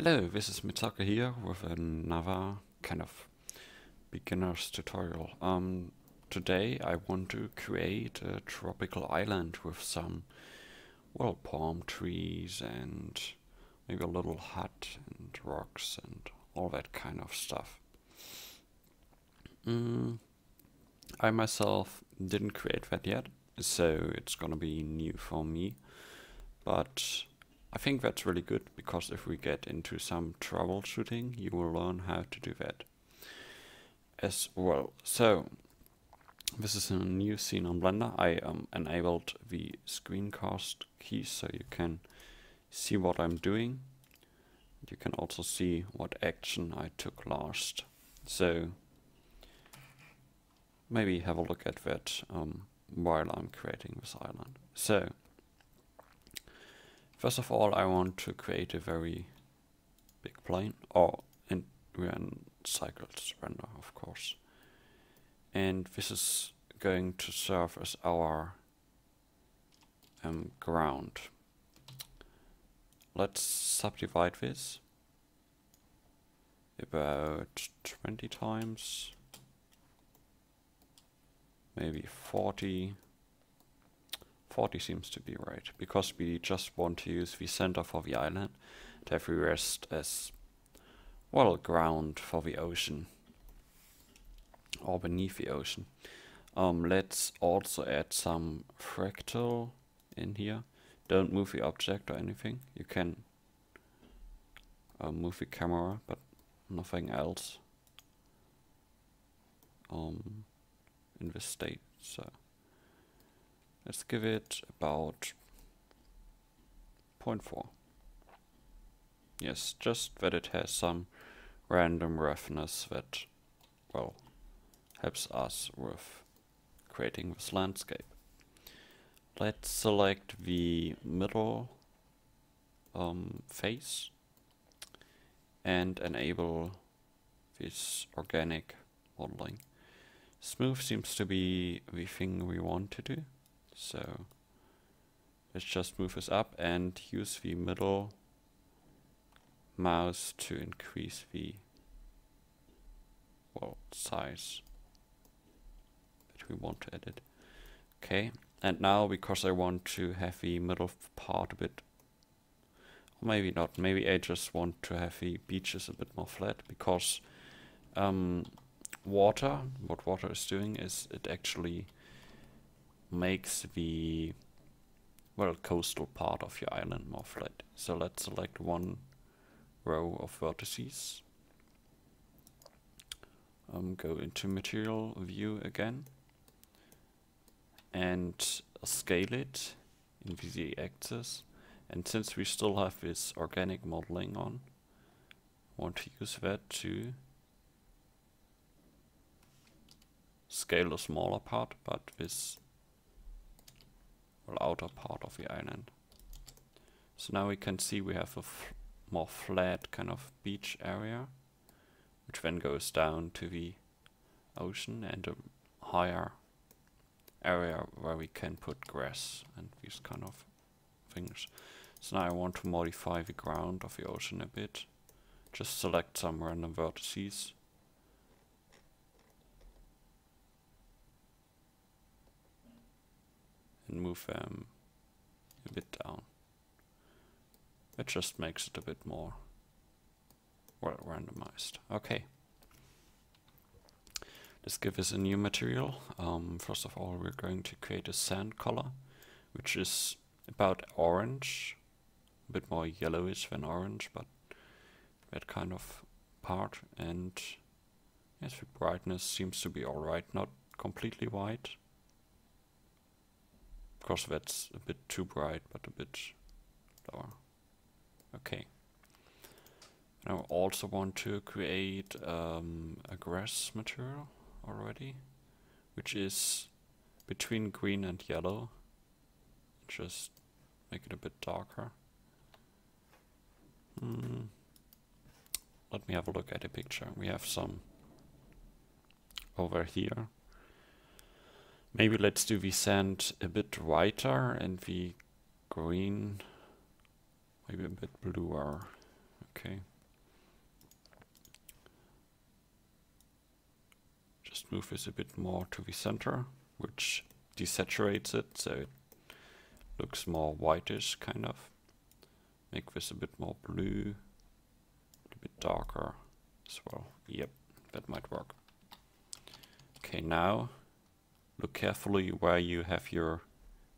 Hello, this is Mezaka here with another kind of beginner's tutorial. Today I want to create a tropical island with some, well, palm trees and maybe a little hut and rocks and all that kind of stuff. I myself didn't create that yet, so it's gonna be new for me, but I think that's really good, because if we get into some troubleshooting, you will learn how to do that as well. So, this is a new scene on Blender. I enabled the screencast keys so you can see what I'm doing. You can also see what action I took last. So, maybe have a look at that while I'm creating this island. So, first of all, I want to create a very big plane, we're in cycled render, of course. And this is going to serve as our ground. Let's subdivide this about 20 times, maybe 40. 40 seems to be right, because we just want to use the center for the island and have the rest as, well, ground for the ocean or beneath the ocean. Let's also add some fractal in here. Don't move the object or anything. You can move the camera, but nothing else in this state. So let's give it about 0.4. Yes, just that it has some random roughness that, well, helps us with creating this landscape. Let's select the middle face and enable this organic modeling. Smooth seems to be the thing we want to do. So let's just move this up and use the middle mouse to increase the, well, size that we want to edit. Okay, and now, because I want to have the middle part a bit, or maybe not, maybe I just want to have the beaches a bit more flat, because what water is doing is it actually makes the, well, coastal part of your island more flat. So let's select one row of vertices. Go into material view again and scale it in the z-axis. And since we still have this organic modeling on, I want to use that to scale the smaller part, but this, well, outer part of the island. So now we can see we have a more flat kind of beach area, which then goes down to the ocean, and a higher area where we can put grass and these kind of things. So now I want to modify the ground of the ocean a bit. Just select some random vertices. And move them a bit down. It just makes it a bit more, well, randomized. Okay. Let's give this a new material. First of all, we're going to create a sand color, which is about orange, a bit more yellowish than orange, but that kind of part. And yes, the brightness seems to be alright, not completely white. Of course, that's a bit too bright, but a bit lower. Okay. Now I also want to create a grass material already, which is between green and yellow. Just make it a bit darker. Let me have a look at the picture. We have some over here. Maybe let's do the sand a bit whiter and the green maybe a bit bluer. Okay. Just move this a bit more to the center, which desaturates it, so it looks more whitish, kind of. Make this a bit more blue, a bit darker as well. Yep, that might work. Okay, now look carefully where you have your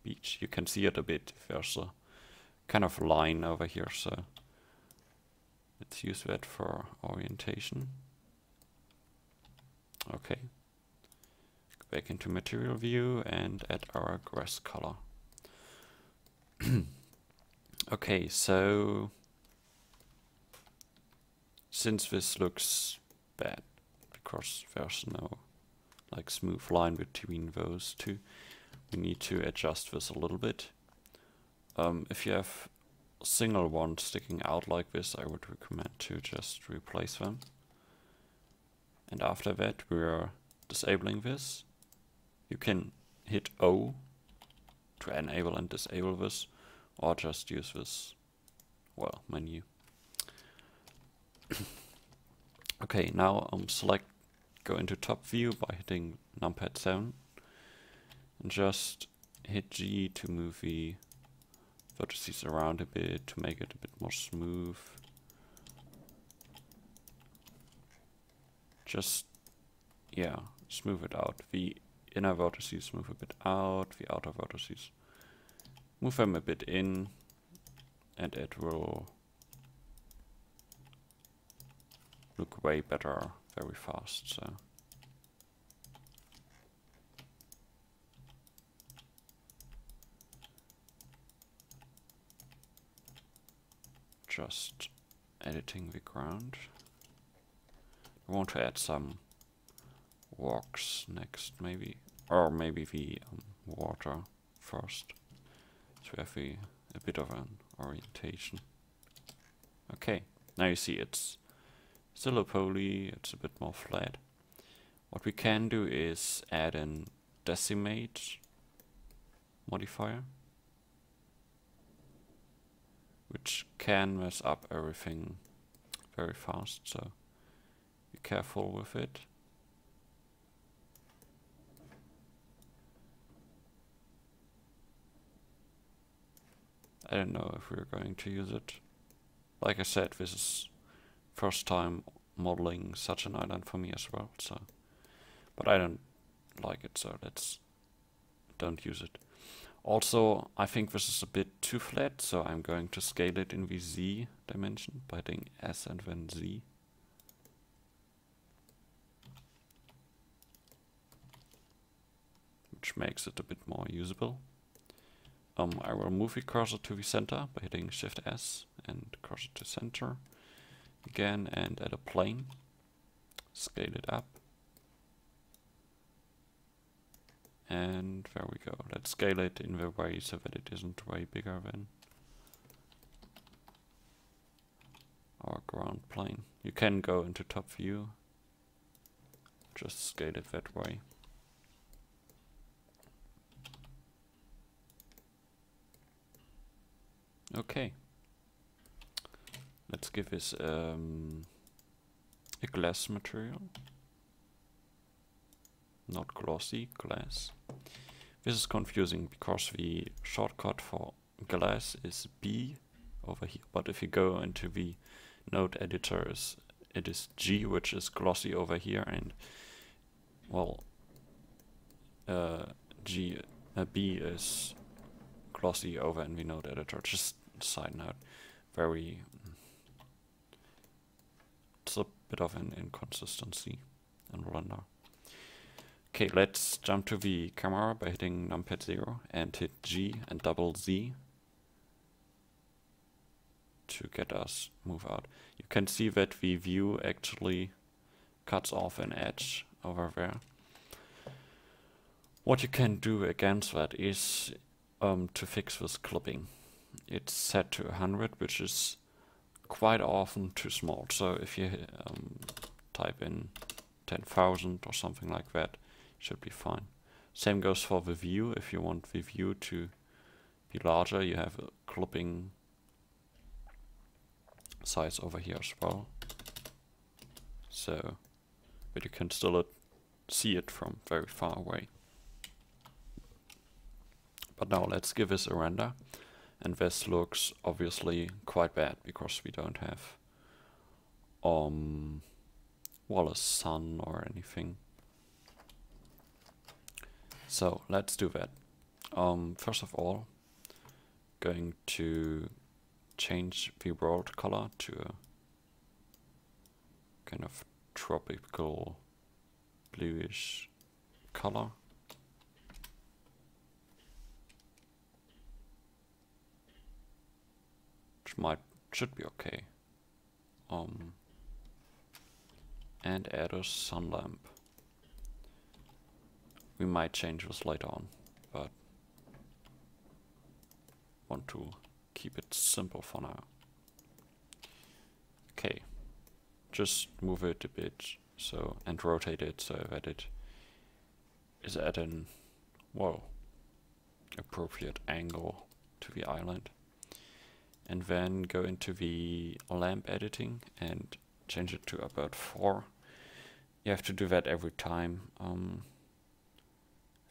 beach. You can see it a bit. There's a kind of line over here, so let's use that for orientation. Okay. Go back into material view and add our grass color. Okay, so since this looks bad because there's no like smooth line between those two, we need to adjust this a little bit. If you have single ones sticking out like this, I would recommend to just replace them. And after that, we're disabling this. You can hit O to enable and disable this, or just use this, well, menu. Okay, now go into top view by hitting numpad 7, and just hit G to move the vertices around a bit to make it a bit more smooth. Just, yeah, smooth it out. The inner vertices move a bit out, the outer vertices move them a bit in, and it will look way better very fast. So just editing the ground. I want to add some rocks next, maybe, or maybe the water first, so we have a bit of an orientation. Okay, now you see it's still a poly, it's a bit more flat. What we can do is add an decimate modifier, which can mess up everything very fast, so be careful with it. I don't know if we're going to use it. Like I said, this is first time modeling such an island for me as well, so, but I don't like it, so don't use it. Also, I think this is a bit too flat, so I'm going to scale it in the Z dimension by hitting S and then Z. Which makes it a bit more usable. I will move the cursor to the center by hitting Shift S and cursor to center again, and add a plane. Scale it up. And there we go. Let's scale it in the way so that it isn't way bigger than our ground plane. You can go into top view, just scale it that way. Okay. Let's give this a glass material. Not glossy, glass. This is confusing because the shortcut for glass is B over here, but if you go into the node editor, it is G, which is glossy over here, and well, B is glossy over in the node editor. Just side note, it's a bit of an inconsistency in Blender. Okay, let's jump to the camera by hitting numpad 0 and hit G and double Z to get us move out. You can see that the view actually cuts off an edge over there. What you can do against that is to fix this clipping. It's set to 100, which is quite often too small. So if you type in 10,000 or something like that, should be fine. Same goes for the view. If you want the view to be larger, you have a clipping size over here as well. So, but you can still see it from very far away. But now let's give this a render, and this looks obviously quite bad because we don't have well, a sun or anything. So let's do that. First of all, going to change the world color to a kind of tropical bluish color. Which should be okay. And add a sun lamp. We might change this later on, but want to keep it simple for now. Okay, just move it a bit and rotate it so that it is at an appropriate angle to the island. And then go into the lamp editing and change it to about 4. You have to do that every time. I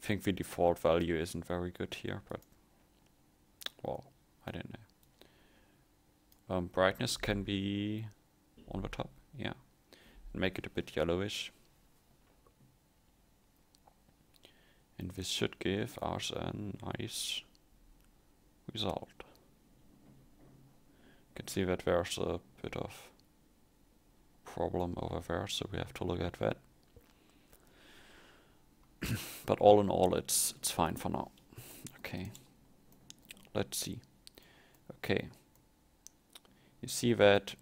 think the default value isn't very good here, but well, I don't know. Brightness can be on the top, yeah. And make it a bit yellowish. And this should give us a nice result. You can see that there's a bit of problem over there, so we have to look at that. But all in all, it's fine for now. Okay, let's see. Okay, you see that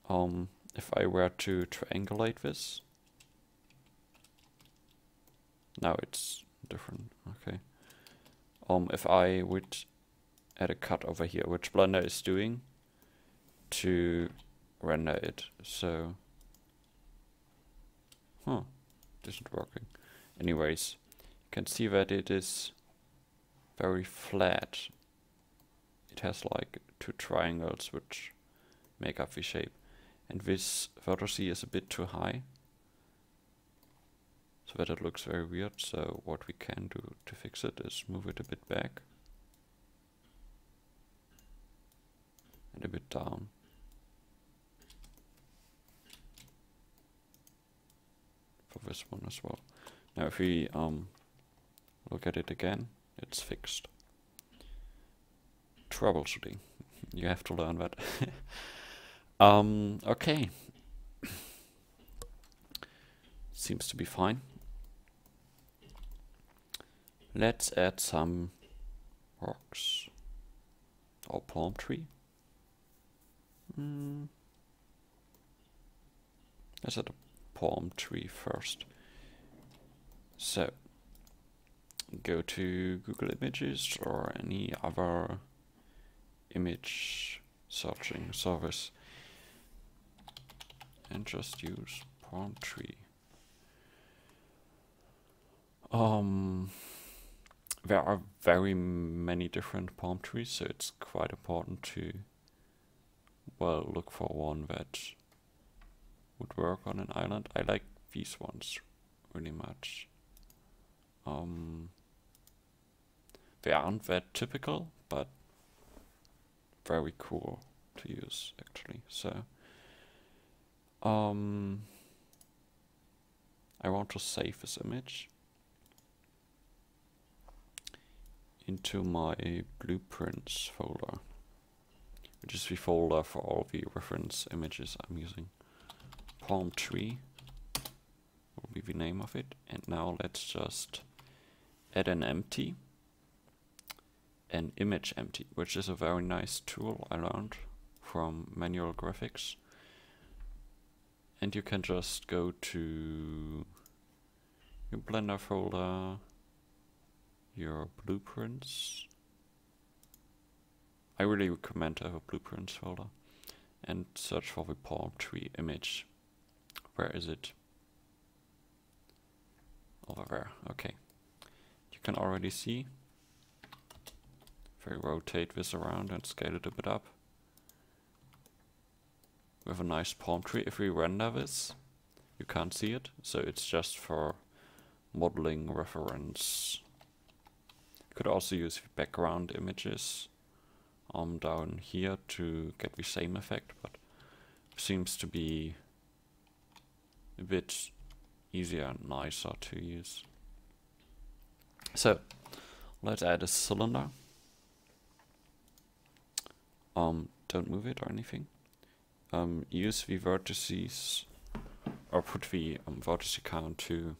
if I were to triangulate this, now it's different. Okay, if I would add a cut over here, which Blender is doing to render it, so it isn't working. Anyways, you can see that it is very flat. It has like 2 triangles which make up the shape, and this vertice is a bit too high, so that it looks very weird. So what we can do to fix it is move it a bit back and a bit down. For this one as well. Now if we look at it again, it's fixed. Troubleshooting. You have to learn that. Okay. Seems to be fine. Let's add some rocks. Or palm tree. Let's add a palm tree first. So go to Google Images or any other image searching service and just use palm tree. There are very many different palm trees, so it's quite important to look for one that would work on an island. I like these ones really much. They aren't that typical, but very cool to use actually. So I want to save this image into my blueprints folder, which is the folder for all the reference images I'm using. Palm tree will be the name of it. And now let's just add an image empty, which is a very nice tool I learned from manual graphics. And you can just go to your Blender folder, your blueprints. I really recommend to have a blueprints folder and search for the palm tree image. Where is it? Over there. Okay. You can already see. If I rotate this around and scale it a bit up, we have a nice palm tree. If we render this, you can't see it, so it's just for modeling reference. You could also use background images down here to get the same effect, but it seems to be a bit easier and nicer to use. So let's add a cylinder. Don't move it or anything. Use the vertices, or put the vertice count to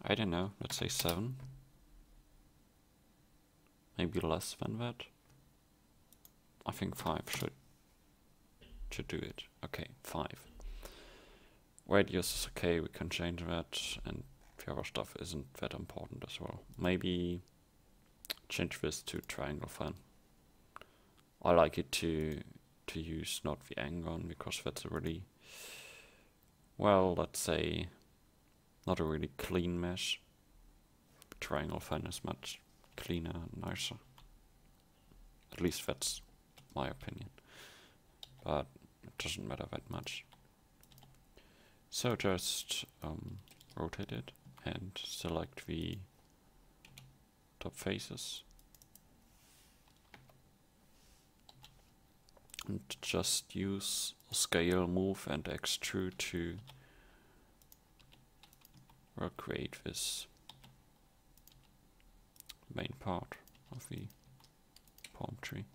I don't know, let's say 7. Maybe less than that. I think 5 should do it. Okay, 5. Radius is okay, we can change that, and the other stuff isn't that important as well. Maybe change this to triangle fan. I like it to use not the angle on, because that's a really, well, let's say, not a really clean mesh. Triangle fan is much cleaner and nicer. At least that's my opinion. But it doesn't matter that much. So just rotate it and select the top faces. And just use scale, move and extrude to recreate this main part of the palm tree.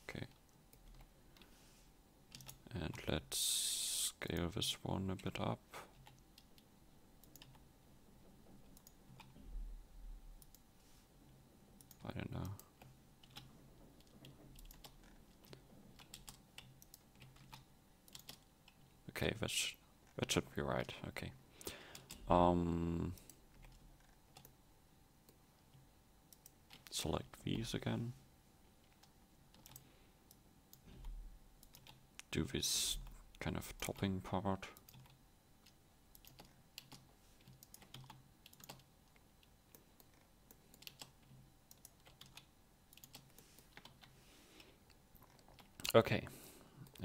Okay. And let's scale this one a bit up. I don't know. Okay, that should be right. Okay. Select these again. Do this kind of topping part. Okay,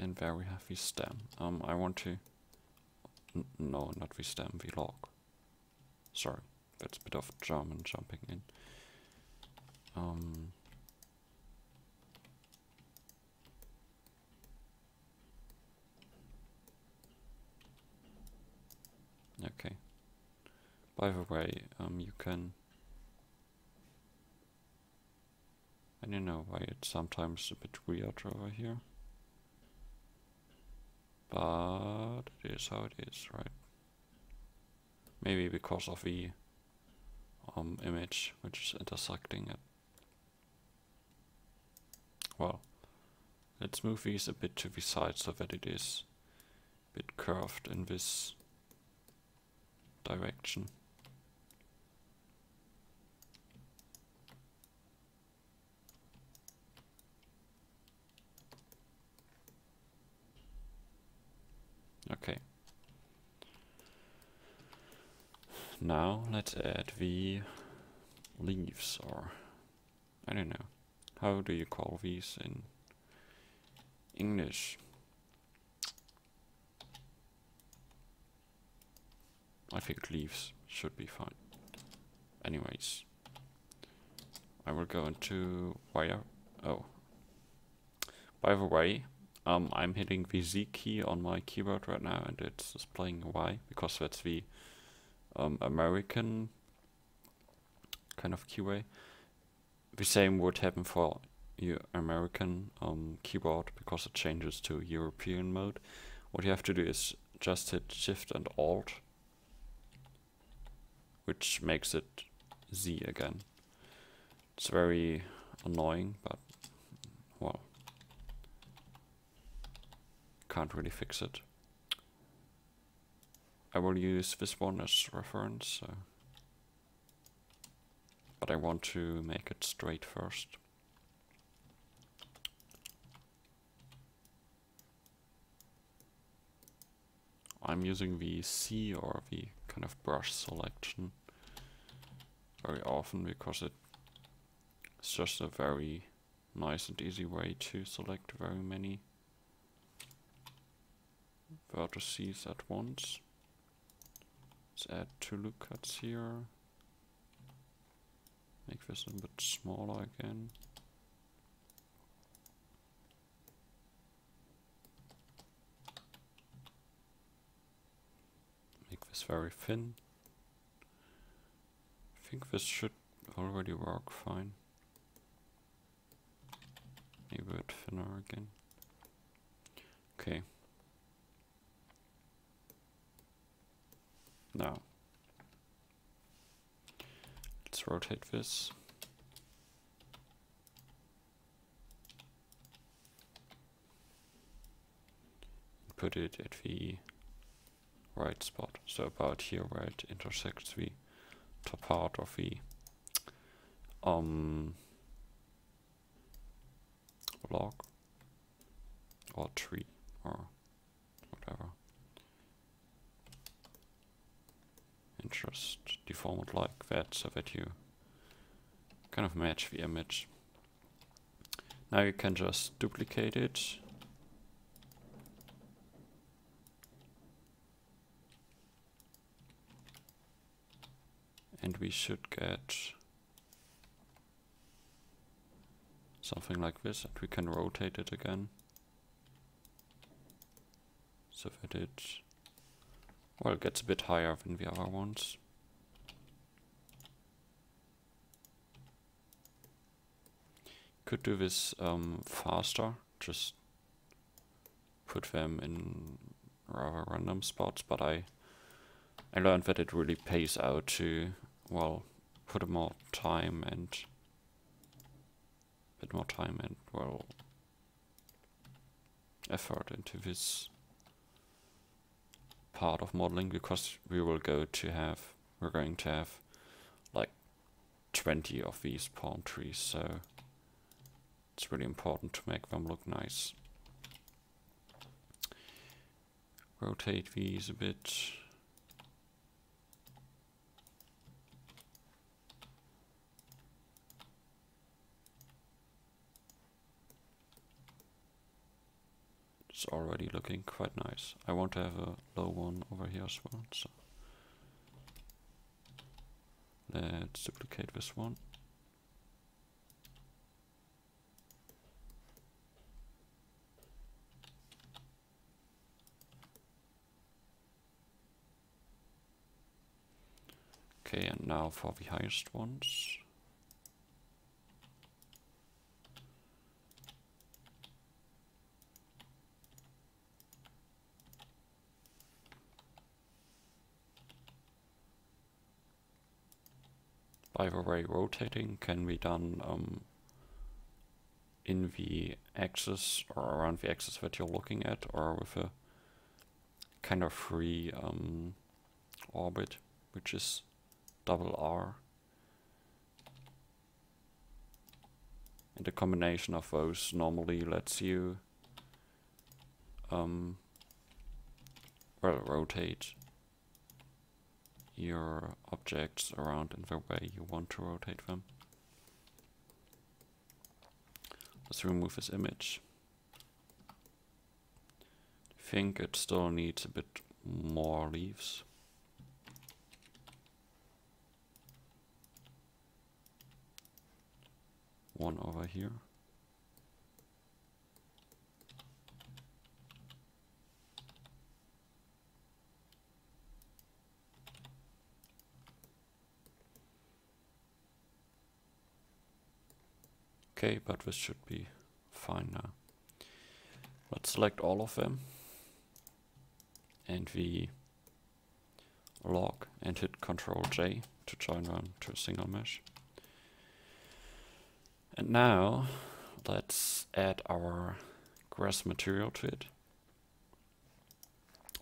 and there we have the stem. I want to, no, not the stem, the log. Sorry, that's a bit of German jumping in. Okay. By the way, you can, I don't know why it's sometimes a bit weird over here, but it is how it is, right? Maybe because of the image which is intersecting it. Well, let's move these a bit to the side so that it is a bit curved in this direction. Okay. Now let's add the leaves, or I don't know. How do you call these in English? I think leaves should be fine. Anyways, I will go into wire. Oh, by the way, I'm hitting the Z key on my keyboard right now, and it's displaying a Y because that's the American kind of keyway. The same would happen for your American keyboard because it changes to European mode. What you have to do is just hit Shift and Alt, which makes it Z again. It's very annoying, but well, can't really fix it. I will use this one as reference, but I want to make it straight first. I'm using the C, or the kind of brush selection, very often because it's just a very nice and easy way to select very many vertices at once. Let's add 2 loop cuts here. Make this a bit smaller again. Make this very thin. I think this should already work fine. Maybe a bit thinner again. Okay. Now, let's rotate this. Put it at the right spot, so about here where it intersects the top part of the log or tree or whatever. And just deform it like that so that you kind of match the image. Now you can just duplicate it. And we should get something like this, and we can rotate it again so that it, well, gets a bit higher than the other ones. Could do this faster, just put them in rather random spots, but I learned that it really pays out to, well, put more time and well, effort into this part of modeling, because we're going to have like 20 of these palm trees, so it's really important to make them look nice. Rotate these a bit. It's already looking quite nice. I want to have a low one over here as well, so let's duplicate this one. Okay, and now for the highest ones. By the way, rotating can be done in the axis or around the axis that you're looking at, or with a kind of free orbit, which is double R. And the combination of those normally lets you well, rotate your objects around in the way you want to rotate them. Let's remove this image. I think it still needs a bit more leaves. One over here. Okay, but this should be fine now. Let's select all of them and the log and hit Ctrl J to join them to a single mesh. And now let's add our grass material to it.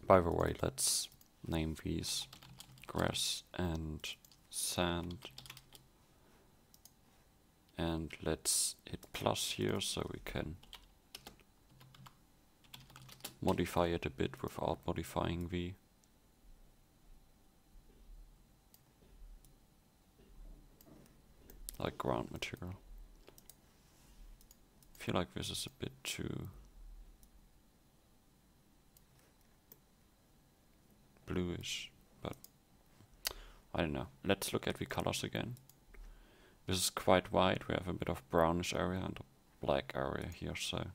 By the way, let's name these grass and sand. And let's hit plus here so we can modify it a bit without modifying the like ground material. I feel like this is a bit too bluish, but I don't know. Let's look at the colors again. This is quite white. We have a bit of brownish area and a black area here, so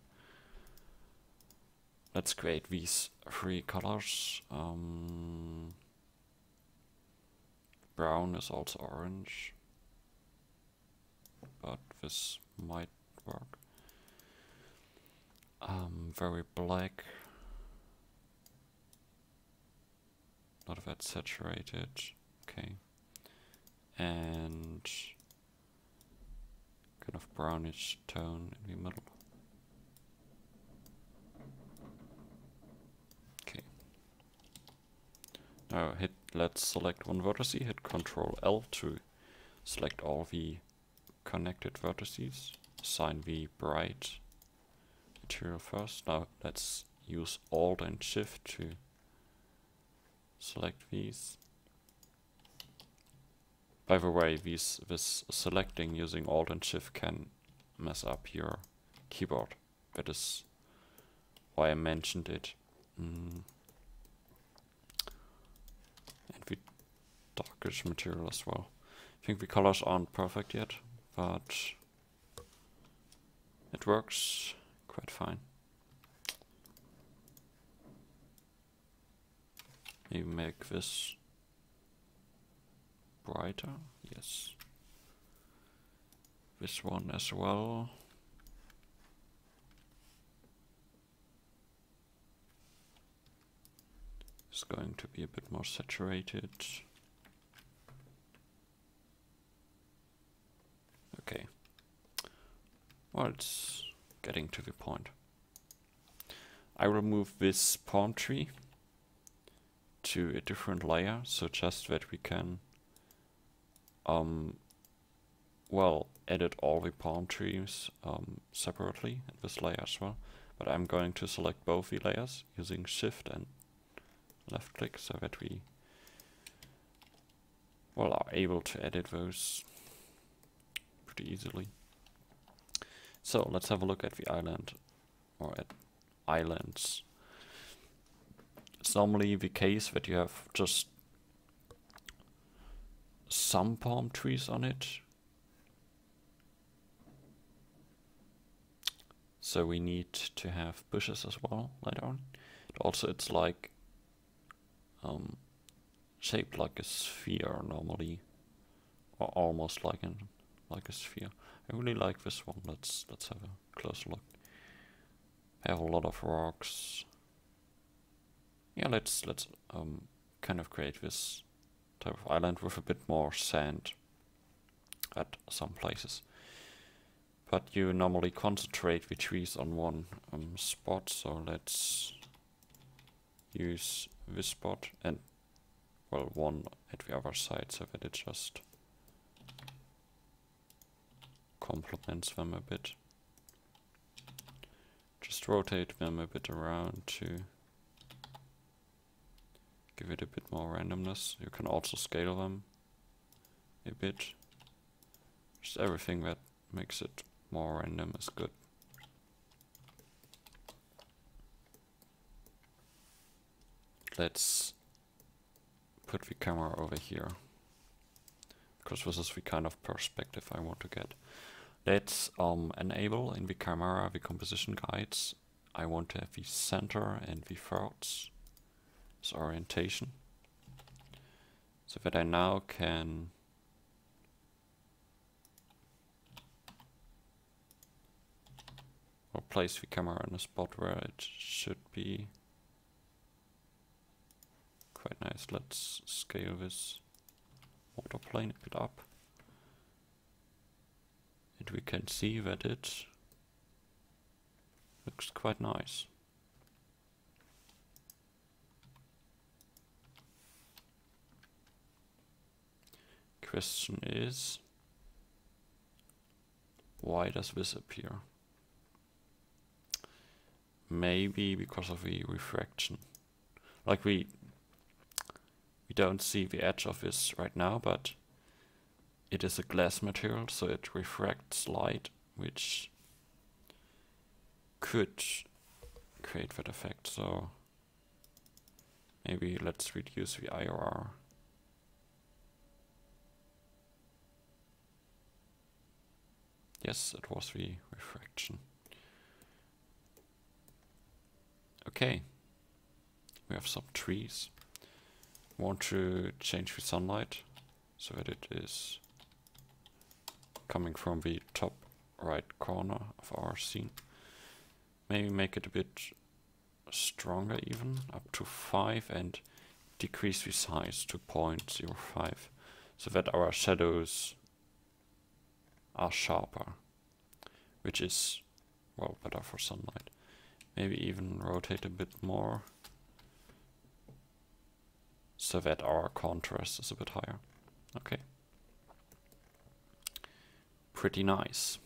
let's create these three colors. Brown is also orange, but this might work. Very black, not that saturated. Okay, and kind of brownish tone in the middle. Okay. Now let's select one vertex, hit Ctrl L to select all the connected vertices. Assign the bright material first. Now let's use Alt and Shift to select these. By the way, this selecting using Alt and Shift can mess up your keyboard. That is why I mentioned it. And the darkish material as well. I think the colors aren't perfect yet, but it works quite fine. Maybe make this brighter. Yes. This one as well. It's going to be a bit more saturated. Okay. Well, it's getting to the point. I will move this palm tree to a different layer, so just that we can well, edit all the palm trees separately in this layer as well. But I'm going to select both the layers using Shift and left click so that we are able to edit those pretty easily. So let's have a look at the island, or at islands. It's normally the case that you have just some palm trees on it. So we need to have bushes as well later on. Also, it's like shaped like a sphere normally, or almost like a sphere. I really like this one. Let's have a closer look. I have a lot of rocks. Yeah, let's kind of create this type of island with a bit more sand at some places. But you normally concentrate the trees on one spot, so let's use this spot and one at the other side so that it just complements them a bit. Just rotate them a bit around to give it a bit more randomness. You can also scale them a bit. Just everything that makes it more random is good. Let's put the camera over here, because this is the kind of perspective I want to get. Let's enable in the camera the composition guides. I want to have the center and the thirds as orientation, so that I now can place the camera in a spot where it should be. Quite nice. Let's scale this water plane a bit up, and we can see that it looks quite nice. Question is, why does this appear? Maybe because of the refraction. Like we don't see the edge of this right now, but it is a glass material, so it refracts light, which could create that effect. So maybe let's reduce the IOR. Yes, it was the refraction. Okay, we have some trees. Want to change the sunlight so that it is coming from the top right corner of our scene. Maybe make it a bit stronger, even up to 5, and decrease the size to 0.05 so that our shadows are sharper, which is, well, better for sunlight. Maybe even rotate a bit more so that our contrast is a bit higher. Okay. Pretty nice.